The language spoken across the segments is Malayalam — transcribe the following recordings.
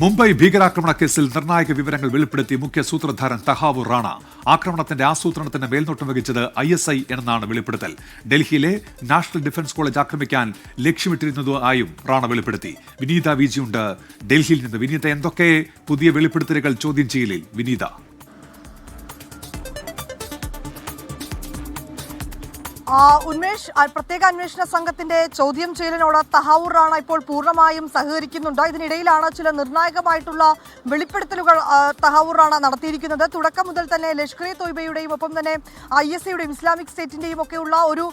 മുംബൈ ഭീകരാക്രമണ കേസിൽ നിർണായക വിവരങ്ങൾ വെളിപ്പെടുത്തി മുഖ്യ സൂത്രധാരൻ തഹാവൂർ റാണ. ആക്രമണത്തിന്റെ ആസൂത്രണത്തിന് മേൽനോട്ടം വഹിച്ചത് ISI എന്നാണ് വെളിപ്പെടുത്തൽ. ഡൽഹിയിലെ നാഷണൽ ഡിഫൻസ് കോളേജ് ആക്രമിക്കാൻ ലക്ഷ്യമിട്ടിരുന്നതായും റാണ വെളിപ്പെടുത്തി. വിനീത വിജിയുണ്ട് ഡൽഹിയിൽ നിന്ന്. വിനീത, എന്തൊക്കെ പുതിയ വെളിപ്പെടുത്തലുകൾ ചോദ്യം ചെയ്യലിൽ? വിനീത. ഉന്മേഷ്, പ്രത്യേക അന്വേഷണ സംഘത്തിന്റെ ചോദ്യം ചെയ്യലിനോട് തഹാവൂർ റാണ ഇപ്പോൾ പൂർണ്ണമായും സഹകരിക്കുന്നുണ്ട്. ഇതിനിടയിലാണ് ചില നിർണായകമായിട്ടുള്ള വെളിപ്പെടുത്തലുകൾ തഹാവൂർ റാണ നടത്തിയിരിക്കുന്നത്. തുടക്കം മുതൽ തന്നെ ലഷ്കർ-ഇ തോയ്ബയുടെയും ഒപ്പം തന്നെ ISIയുടെയും ഇസ്ലാമിക് സ്റ്റേറ്റിന്റെയും ഒക്കെയുള്ള ഒരു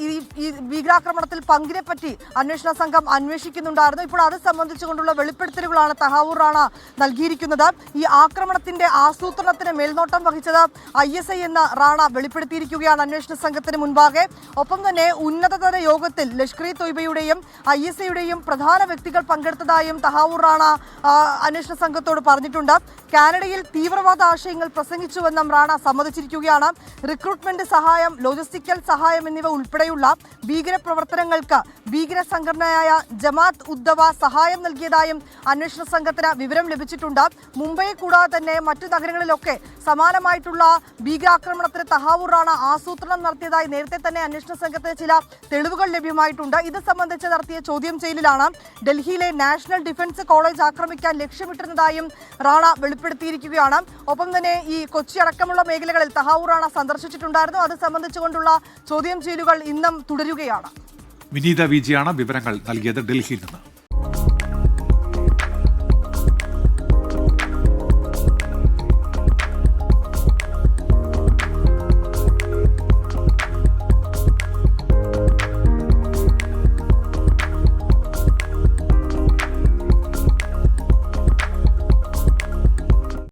ഈ ഭീകരാക്രമണത്തിൽ പങ്കിനെ പറ്റി അന്വേഷണ സംഘം അന്വേഷിക്കുന്നുണ്ടായിരുന്നു. ഇപ്പോൾ അത് സംബന്ധിച്ചുകൊണ്ടുള്ള വെളിപ്പെടുത്തലുകളാണ് തഹാവൂർ റാണ നൽകിയിരിക്കുന്നത്. ഈ ആക്രമണത്തിന്റെ ആസൂത്രണത്തിന് മേൽനോട്ടം വഹിച്ചത് ISI എന്ന് റാണ വെളിപ്പെടുത്തിയിരിക്കുകയാണ് അന്വേഷണ സംഘത്തിന് മുൻപാകെ. ഒപ്പം തന്നെ ഉന്നതതല യോഗത്തിൽ ലഷ്കർ-ഇ തോയ്ബയുടെയും ISIയുടെയും പ്രധാന വ്യക്തികൾ പങ്കെടുത്തതായും തഹാവൂർ റാണ അന്വേഷണ സംഘത്തോട് പറഞ്ഞിട്ടുണ്ട്. കാനഡയിൽ തീവ്രവാദ ആശയങ്ങൾ പ്രസംഗിച്ചുവെന്നും റാണ സമ്മതിച്ചിരിക്കുകയാണ്. റിക്രൂട്ട്മെന്റ് സഹായം, ലോജിസ്റ്റിക്കൽ സഹായം എന്നിവ ഉൾപ്പെടെയുള്ള ഭീകരപ്രവർത്തനങ്ങൾക്ക് ഭീകര സംഘടനയായ ജമാഅത്ത് ഉദ്ദവ സഹായം നൽകിയതായും അന്വേഷണ സംഘത്തിന് വിവരം ലഭിച്ചിട്ടുണ്ട്. മുംബൈ കൂടാതെ തന്നെ മറ്റു നഗരങ്ങളിലൊക്കെ സമാനമായിട്ടുള്ള ഭീകരാക്രമണത്തിന് തഹാവൂർ റാണ ആസൂത്രണം നടത്തിയതായി നേരത്തെ തന്നെ അന്വേഷണ സംഘത്തിന് ചില തെളിവുകൾ ലഭ്യമായിട്ടുണ്ട്. ഇത് സംബന്ധിച്ച് നടത്തിയ ചോദ്യം ചെയ്യലിലാണ് ഡൽഹിയിലെ നാഷണൽ ഡിഫൻസ് കോളേജ് ആക്രമിക്കാൻ ലക്ഷ്യമിട്ടിരുന്നതായും റാണ വെളിപ്പെടുത്തിയിരിക്കുകയാണ്. ഒപ്പം തന്നെ ഈ കൊച്ചി അടക്കമുള്ള മേഖലകളിൽ തഹാവൂർ റാണ സന്ദർശിച്ചിട്ടുണ്ടായിരുന്നു. അത് സംബന്ധിച്ചുകൊണ്ടുള്ള ചോദ്യം ചെയ്യലുകൾ ഇന്നും തുടരുകയാണ്. വിനീത വിജിയാണ് വിവരങ്ങൾ നൽകിയത് ഡൽഹിയിൽ നിന്ന്.